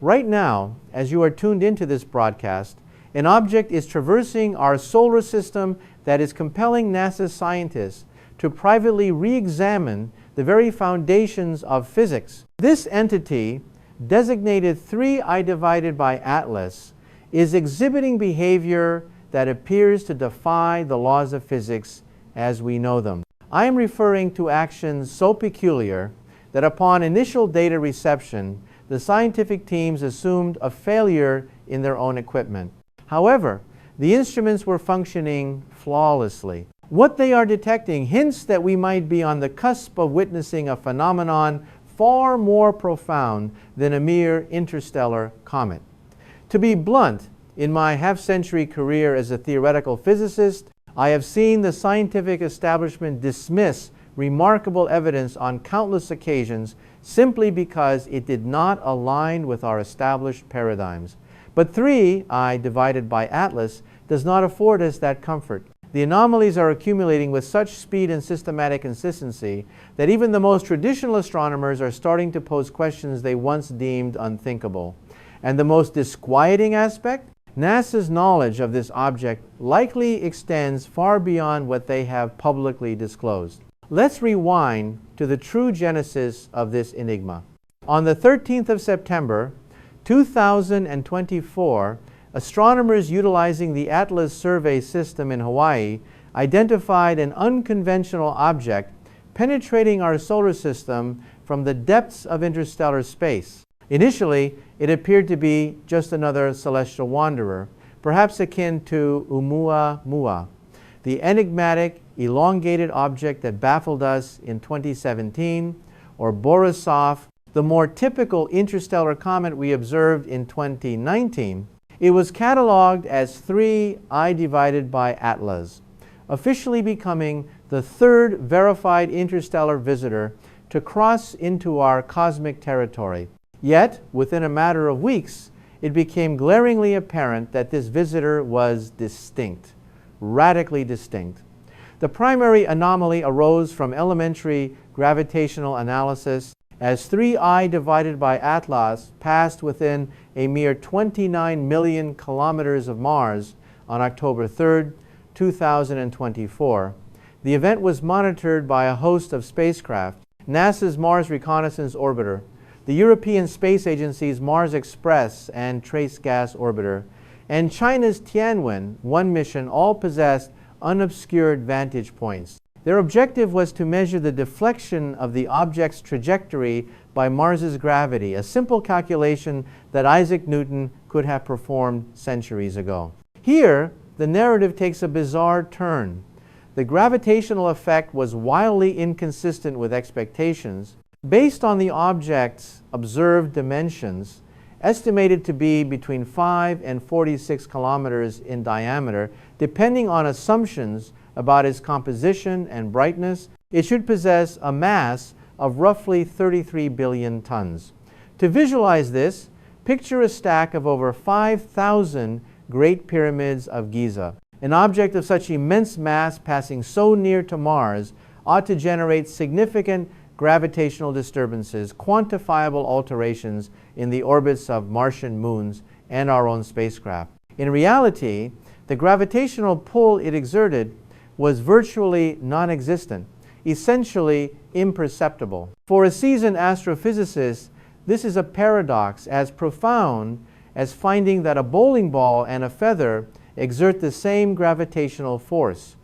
Right now, as you are tuned into this broadcast, an object is traversing our solar system that is compelling NASA scientists to privately re-examine the very foundations of physics. This entity, designated 3I divided by Atlas, is exhibiting behavior that appears to defy the laws of physics as we know them. I am referring to actions so peculiar that upon initial data reception, the scientific teams assumed a failure in their own equipment. However, the instruments were functioning flawlessly. What they are detecting hints that we might be on the cusp of witnessing a phenomenon far more profound than a mere interstellar comet. To be blunt, in my half-century career as a theoretical physicist, I have seen the scientific establishment dismiss remarkable evidence on countless occasions simply because it did not align with our established paradigms. But 3I divided by Atlas does not afford us that comfort. The anomalies are accumulating with such speed and systematic consistency that even the most traditional astronomers are starting to pose questions they once deemed unthinkable. And the most disquieting aspect? NASA's knowledge of this object likely extends far beyond what they have publicly disclosed. Let's rewind to the true genesis of this enigma. On the 13th of September, 2024, astronomers utilizing the Atlas survey system in Hawaii identified an unconventional object penetrating our solar system from the depths of interstellar space. Initially, it appeared to be just another celestial wanderer, perhaps akin to Oumuamua, the enigmatic, elongated object that baffled us in 2017, or Borisov, the more typical interstellar comet we observed in 2019. It was cataloged as 3I divided by Atlas, officially becoming the third verified interstellar visitor to cross into our cosmic territory. Yet, within a matter of weeks, it became glaringly apparent that this visitor was distinct, radically distinct. The primary anomaly arose from elementary gravitational analysis as 3I divided by Atlas passed within a mere 29 million kilometers of Mars on October 3, 2024. The event was monitored by a host of spacecraft: NASA's Mars Reconnaissance Orbiter, the European Space Agency's Mars Express and Trace Gas Orbiter, and China's Tianwen-1 mission all possessed unobscured vantage points. Their objective was to measure the deflection of the object's trajectory by Mars's gravity, a simple calculation that Isaac Newton could have performed centuries ago. Here, the narrative takes a bizarre turn. The gravitational effect was wildly inconsistent with expectations. Based on the object's observed dimensions, estimated to be between 5 and 46 kilometers in diameter, depending on assumptions about its composition and brightness, it should possess a mass of roughly 33 billion tons. To visualize this, picture a stack of over 5,000 Great Pyramids of Giza. An object of such immense mass passing so near to Mars ought to generate significant gravitational disturbances, quantifiable alterations in the orbits of Martian moons and our own spacecraft. In reality, the gravitational pull it exerted was virtually non-existent, essentially imperceptible. For a seasoned astrophysicist, this is a paradox as profound as finding that a bowling ball and a feather exert the same gravitational force.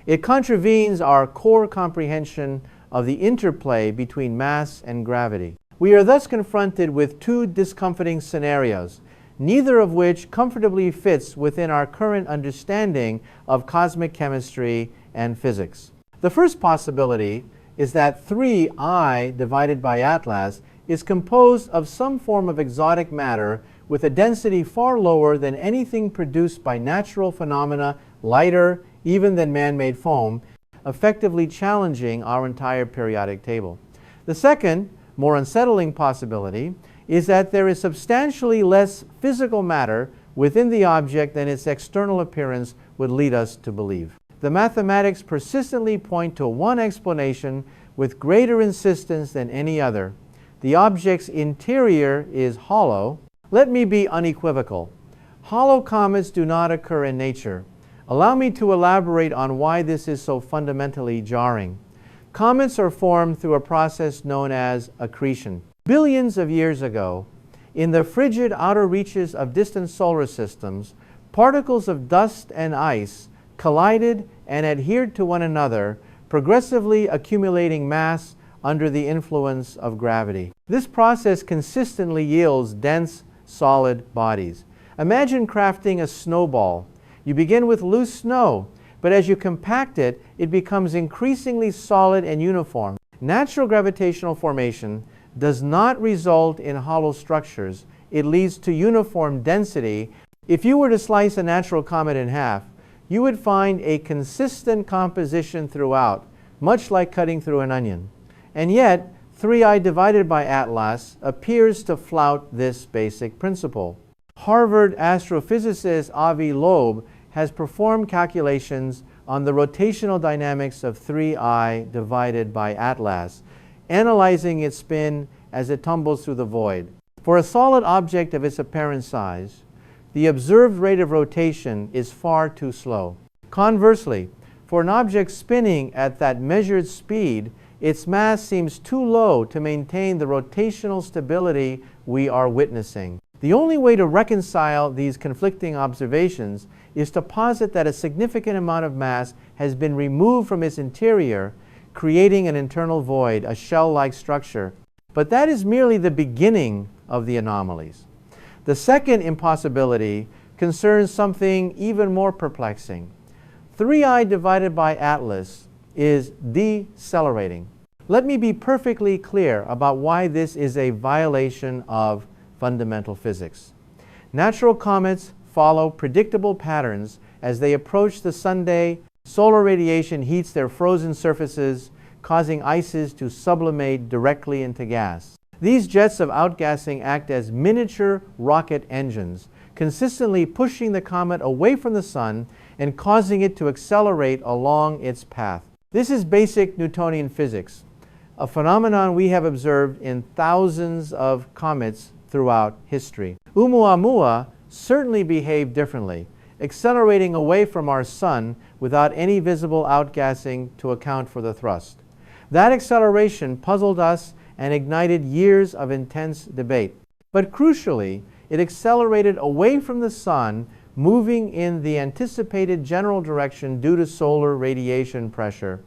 It contravenes our core comprehension of the interplay between mass and gravity. We are thus confronted with two discomforting scenarios, neither of which comfortably fits within our current understanding of cosmic chemistry and physics. The first possibility is that 3I divided by Atlas is composed of some form of exotic matter with a density far lower than anything produced by natural phenomena, lighter even than man-made foam, effectively challenging our entire periodic table. The second, more unsettling possibility is that there is substantially less physical matter within the object than its external appearance would lead us to believe. The mathematics persistently point to one explanation with greater insistence than any other. The object's interior is hollow, Let me be unequivocal. Hollow comets do not occur in nature. Allow me to elaborate on why this is so fundamentally jarring. Comets are formed through a process known as accretion. Billions of years ago, in the frigid outer reaches of distant solar systems, particles of dust and ice collided and adhered to one another, progressively accumulating mass under the influence of gravity. This process consistently yields dense, solid bodies. Imagine crafting a snowball. You begin with loose snow, but as you compact it, it becomes increasingly solid and uniform. Natural gravitational formation does not result in hollow structures. It leads to uniform density. If you were to slice a natural comet in half, you would find a consistent composition throughout, much like cutting through an onion. And yet, 3i divided by Atlas appears to flout this basic principle. Harvard astrophysicist Avi Loeb has performed calculations on the rotational dynamics of 3i divided by Atlas, analyzing its spin as it tumbles through the void. For a solid object of its apparent size, the observed rate of rotation is far too slow. Conversely, for an object spinning at that measured speed, its mass seems too low to maintain the rotational stability we are witnessing. The only way to reconcile these conflicting observations is to posit that a significant amount of mass has been removed from its interior, creating an internal void, a shell-like structure. But that is merely the beginning of the anomalies. The second impossibility concerns something even more perplexing. 3i divided by Atlas is decelerating. Let me be perfectly clear about why this is a violation of fundamental physics. Natural comets follow predictable patterns as they approach the sunday. Solar radiation heats their frozen surfaces, causing ices to sublimate directly into gas. These jets of outgassing act as miniature rocket engines, consistently pushing the comet away from the sun and causing it to accelerate along its path. This is basic Newtonian physics, a phenomenon we have observed in thousands of comets throughout history. Oumuamua certainly behaved differently, accelerating away from our sun without any visible outgassing to account for the thrust. That acceleration puzzled us and ignited years of intense debate. But crucially, it accelerated away from the sun, moving in the anticipated general direction due to solar radiation pressure.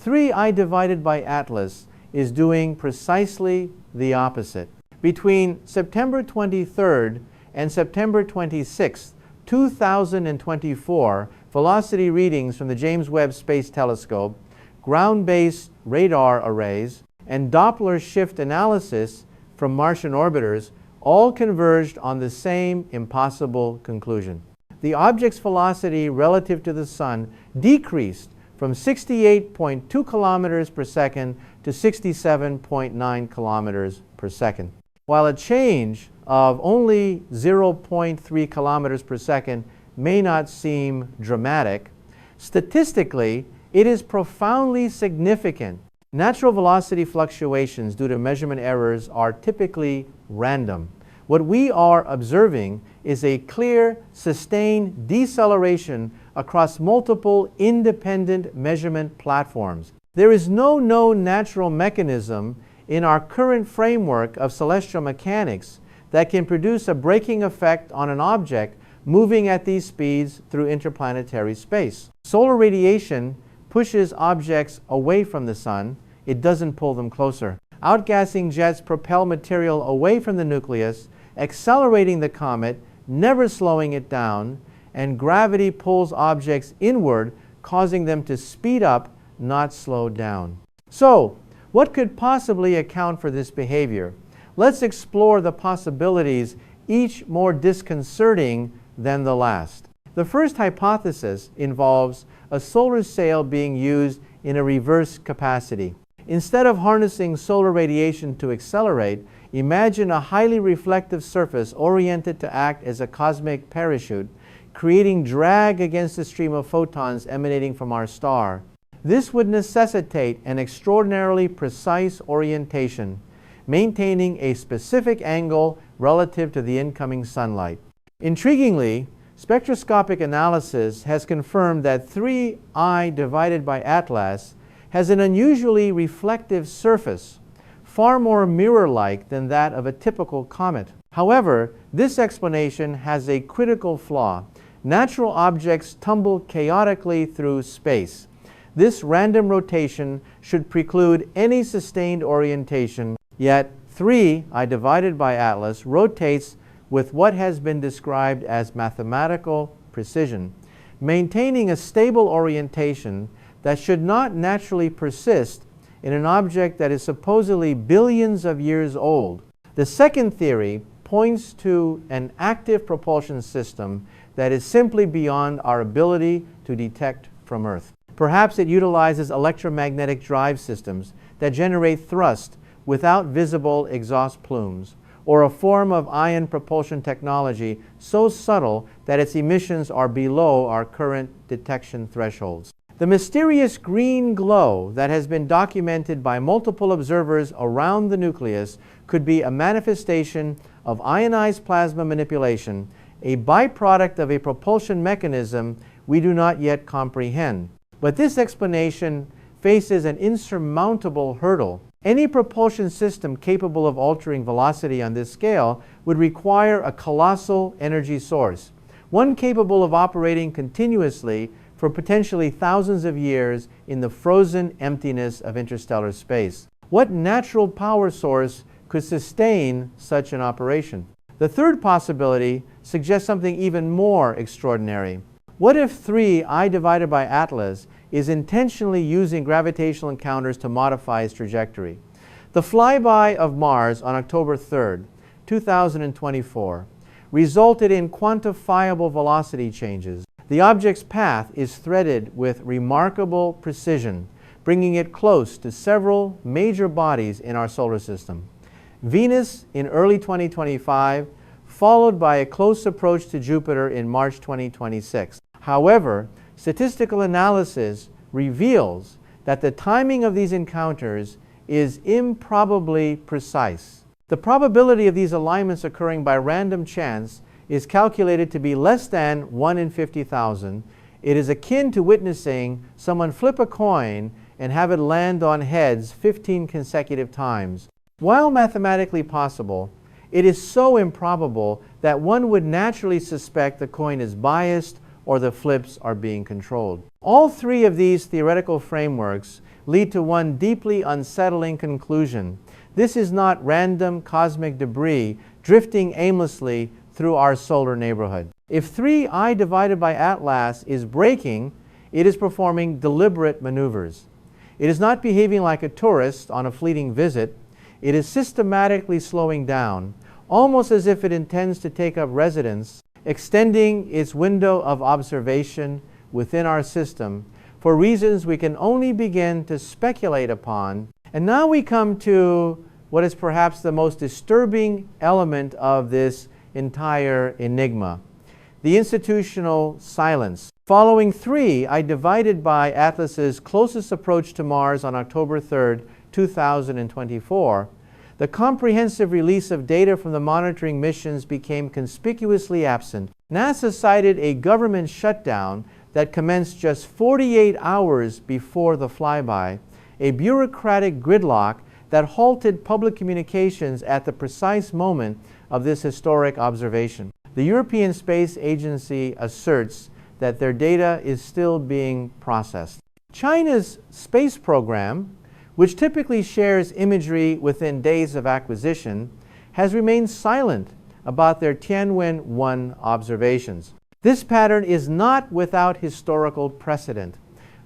3i divided by Atlas is doing precisely the opposite. Between September 23rd and September 26th, 2024, velocity readings from the James Webb Space Telescope, ground-based radar arrays, and Doppler shift analysis from Martian orbiters all converged on the same impossible conclusion. The object's velocity relative to the sun decreased from 68.2 kilometers per second to 67.9 kilometers per second. While a change of only 0.3 kilometers per second may not seem dramatic, statistically, it is profoundly significant. Natural velocity fluctuations due to measurement errors are typically random. What we are observing is a clear, sustained deceleration across multiple independent measurement platforms. There is no known natural mechanism in our current framework of celestial mechanics that can produce a braking effect on an object moving at these speeds through interplanetary space. Solar radiation pushes objects away from the sun. It doesn't pull them closer. Outgassing jets propel material away from the nucleus, accelerating the comet, never slowing it down, and gravity pulls objects inward, causing them to speed up, not slow down. So, what could possibly account for this behavior? Let's explore the possibilities, each more disconcerting than the last. The first hypothesis involves a solar sail being used in a reverse capacity. Instead of harnessing solar radiation to accelerate, imagine a highly reflective surface oriented to act as a cosmic parachute, creating drag against the stream of photons emanating from our star. This would necessitate an extraordinarily precise orientation, maintaining a specific angle relative to the incoming sunlight. Intriguingly, spectroscopic analysis has confirmed that 3I divided by Atlas has an unusually reflective surface, far more mirror-like than that of a typical comet. However, this explanation has a critical flaw. Natural objects tumble chaotically through space. This random rotation should preclude any sustained orientation, yet 3I divided by Atlas rotates with what has been described as mathematical precision, maintaining a stable orientation that should not naturally persist in an object that is supposedly billions of years old. The second theory points to an active propulsion system that is simply beyond our ability to detect from Earth. Perhaps it utilizes electromagnetic drive systems that generate thrust without visible exhaust plumes, or a form of ion propulsion technology so subtle that its emissions are below our current detection thresholds. The mysterious green glow that has been documented by multiple observers around the nucleus could be a manifestation of ionized plasma manipulation, a byproduct of a propulsion mechanism we do not yet comprehend. But this explanation faces an insurmountable hurdle. Any propulsion system capable of altering velocity on this scale would require a colossal energy source, one capable of operating continuously for potentially thousands of years in the frozen emptiness of interstellar space. What natural power source could sustain such an operation? The third possibility suggests something even more extraordinary. What if 3I divided by Atlas is intentionally using gravitational encounters to modify its trajectory? The flyby of Mars on October 3rd, 2024, resulted in quantifiable velocity changes. The object's path is threaded with remarkable precision, bringing it close to several major bodies in our solar system. Venus in early 2025, followed by a close approach to Jupiter in March 2026. However, statistical analysis reveals that the timing of these encounters is improbably precise. The probability of these alignments occurring by random chance is calculated to be less than 1 in 50,000. It is akin to witnessing someone flip a coin and have it land on heads 15 consecutive times. While mathematically possible, it is so improbable that one would naturally suspect the coin is biased or the flips are being controlled. All three of these theoretical frameworks lead to one deeply unsettling conclusion. This is not random cosmic debris drifting aimlessly through our solar neighborhood. If 3I divided by Atlas is braking, it is performing deliberate maneuvers. It is not behaving like a tourist on a fleeting visit. It is systematically slowing down, almost as if it intends to take up residence, extending its window of observation within our system for reasons we can only begin to speculate upon. And now we come to what is perhaps the most disturbing element of this entire enigma: the institutional silence. Following 3I divided by Atlas's closest approach to Mars on October 3rd, 2024, the comprehensive release of data from the monitoring missions became conspicuously absent. NASA cited a government shutdown that commenced just 48 hours before the flyby, a bureaucratic gridlock that halted public communications at the precise moment of this historic observation. The European Space Agency asserts that their data is still being processed. China's space program, which typically shares imagery within days of acquisition, has remained silent about their Tianwen-1 observations. This pattern is not without historical precedent.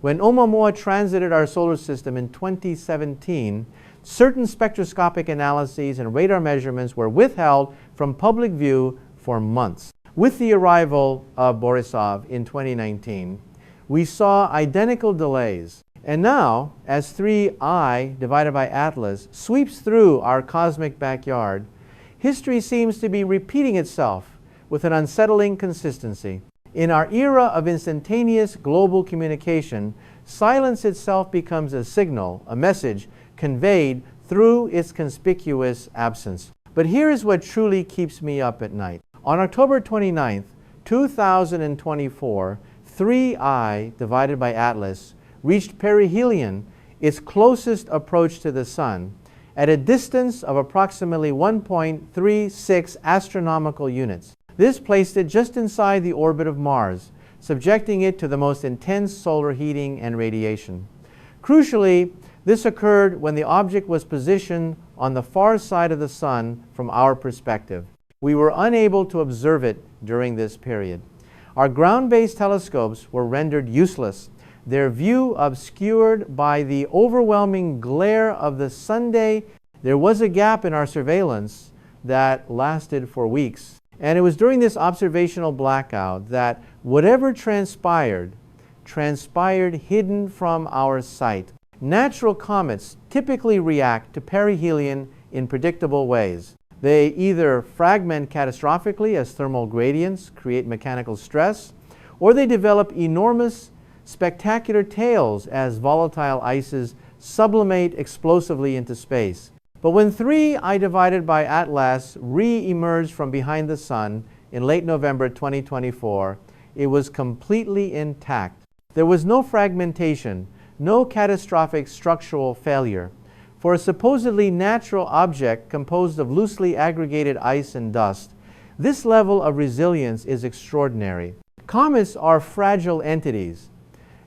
When Oumuamua transited our solar system in 2017, certain spectroscopic analyses and radar measurements were withheld from public view for months. With the arrival of Borisov in 2019, we saw identical delays. And now, as 3I divided by Atlas sweeps through our cosmic backyard, history seems to be repeating itself with an unsettling consistency. In our era of instantaneous global communication, silence itself becomes a signal, a message conveyed through its conspicuous absence. But here is what truly keeps me up at night. On October 29th, 2024, 3I divided by Atlas reached perihelion, its closest approach to the Sun, at a distance of approximately 1.36 astronomical units. This placed it just inside the orbit of Mars, subjecting it to the most intense solar heating and radiation. Crucially, this occurred when the object was positioned on the far side of the Sun from our perspective. We were unable to observe it during this period. Our ground-based telescopes were rendered useless, their view obscured by the overwhelming glare of the Sunday. There was a gap in our surveillance that lasted for weeks. And it was during this observational blackout that whatever transpired hidden from our sight. Natural comets typically react to perihelion in predictable ways. They either fragment catastrophically as thermal gradients create mechanical stress, or they develop enormous, spectacular tails as volatile ices sublimate explosively into space. But when 3I divided by Atlas re-emerged from behind the Sun in late November 2024, it was completely intact. There was no fragmentation, no catastrophic structural failure. For a supposedly natural object composed of loosely aggregated ice and dust, this level of resilience is extraordinary. Comets are fragile entities,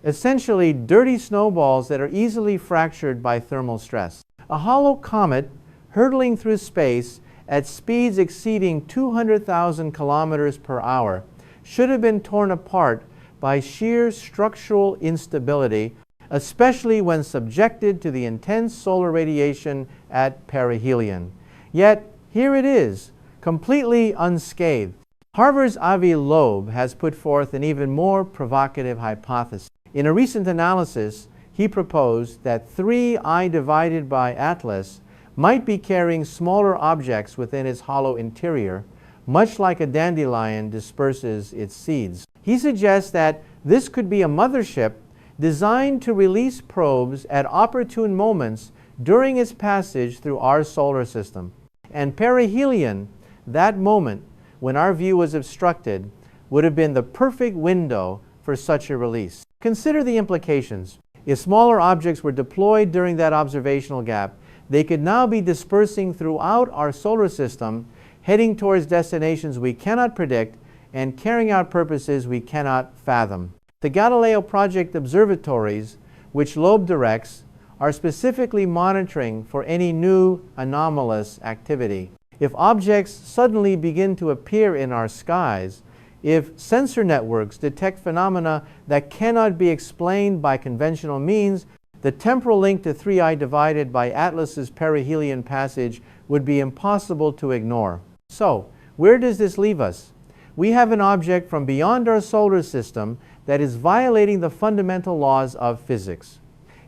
essentially dirty snowballs that are easily fractured by thermal stress. A hollow comet hurtling through space at speeds exceeding 200,000 kilometers per hour should have been torn apart by sheer structural instability, especially when subjected to the intense solar radiation at perihelion. Yet, here it is, completely unscathed. Harvard's Avi Loeb has put forth an even more provocative hypothesis. In a recent analysis, he proposed that 3I divided by Atlas might be carrying smaller objects within its hollow interior, much like a dandelion disperses its seeds. He suggests that this could be a mothership designed to release probes at opportune moments during its passage through our solar system. And perihelion, that moment when our view was obstructed, would have been the perfect window for such a release. Consider the implications. If smaller objects were deployed during that observational gap, they could now be dispersing throughout our solar system, heading towards destinations we cannot predict and carrying out purposes we cannot fathom. The Galileo Project observatories, which Loeb directs, are specifically monitoring for any new anomalous activity. If objects suddenly begin to appear in our skies, if sensor networks detect phenomena that cannot be explained by conventional means, the temporal link to 3I divided by Atlas's perihelion passage would be impossible to ignore. So, where does this leave us? We have an object from beyond our solar system that is violating the fundamental laws of physics.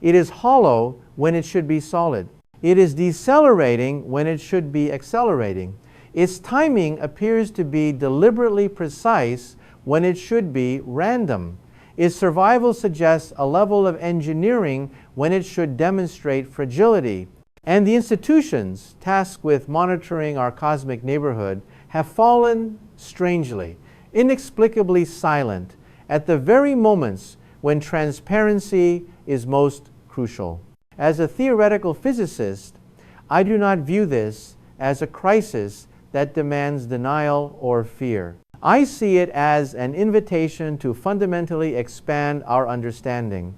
It is hollow when it should be solid. It is decelerating when it should be accelerating. Its timing appears to be deliberately precise when it should be random. Its survival suggests a level of engineering when it should demonstrate fragility. And the institutions tasked with monitoring our cosmic neighborhood have fallen strangely, inexplicably silent at the very moments when transparency is most crucial. As a theoretical physicist, I do not view this as a crisis that demands denial or fear. I see it as an invitation to fundamentally expand our understanding.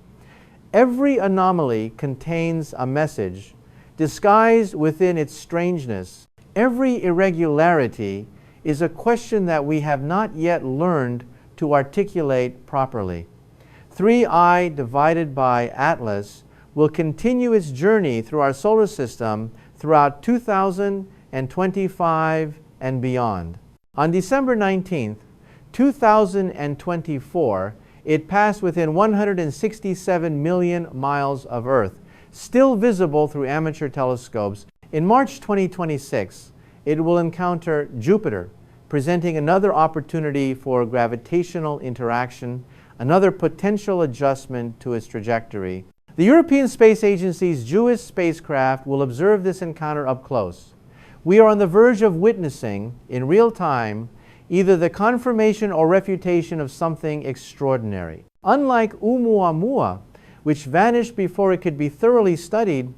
Every anomaly contains a message disguised within its strangeness. Every irregularity is a question that we have not yet learned to articulate properly. 3I divided by Atlas will continue its journey through our solar system throughout 2025 and beyond. On December 19th, 2024, it passed within 167 million miles of Earth, still visible through amateur telescopes. In March 2026, it will encounter Jupiter, presenting another opportunity for gravitational interaction, another potential adjustment to its trajectory. The European Space Agency's JUICE spacecraft will observe this encounter up close. We are on the verge of witnessing, in real time, either the confirmation or refutation of something extraordinary. Unlike Oumuamua, which vanished before it could be thoroughly studied,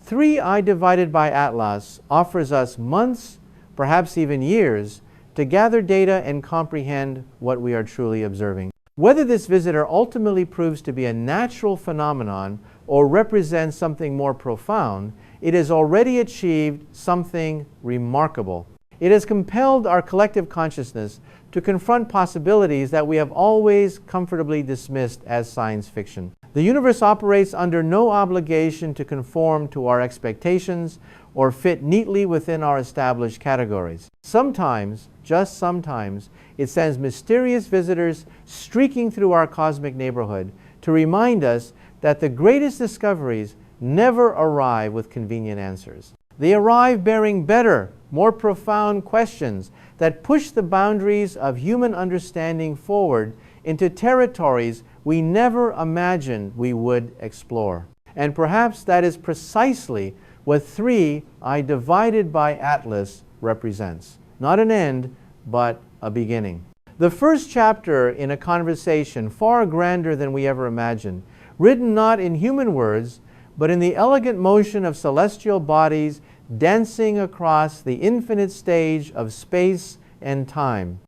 3I divided by Atlas offers us months, perhaps even years, to gather data and comprehend what we are truly observing. Whether this visitor ultimately proves to be a natural phenomenon or represents something more profound, it has already achieved something remarkable. It has compelled our collective consciousness to confront possibilities that we have always comfortably dismissed as science fiction. The universe operates under no obligation to conform to our expectations or fit neatly within our established categories. Sometimes, just sometimes, it sends mysterious visitors streaking through our cosmic neighborhood to remind us that the greatest discoveries never arrive with convenient answers. They arrive bearing better, more profound questions that push the boundaries of human understanding forward into territories we never imagined we would explore. And perhaps that is precisely what 3I divided by Atlas represents. Not an end, but a beginning. The first chapter in a conversation far grander than we ever imagined, written not in human words, but in the elegant motion of celestial bodies dancing across the infinite stage of space and time.